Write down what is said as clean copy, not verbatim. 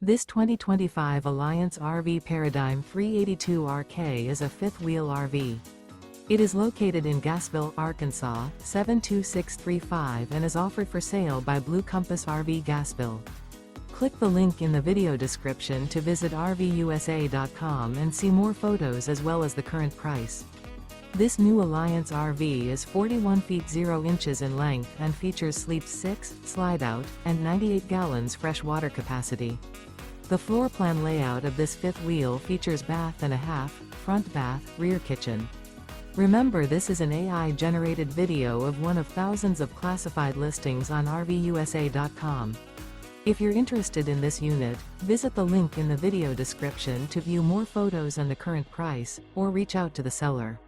This 2025 Alliance RV Paradigm 382RK is a fifth-wheel RV. It is located in Gassville, Arkansas, 72635 and is offered for sale by Blue Compass RV Gassville. Click the link in the video description to visit RVUSA.com and see more photos as well as the current price. This new Alliance RV is 41 feet 0 inches in length and features sleep 6, slide-out, and 98 gallons fresh water capacity. The floor plan layout of this fifth wheel features bath and a half, front bath, rear kitchen. Remember, this is an AI-generated video of one of thousands of classified listings on RVUSA.com. If you're interested in this unit, visit the link in the video description to view more photos and the current price, or reach out to the seller.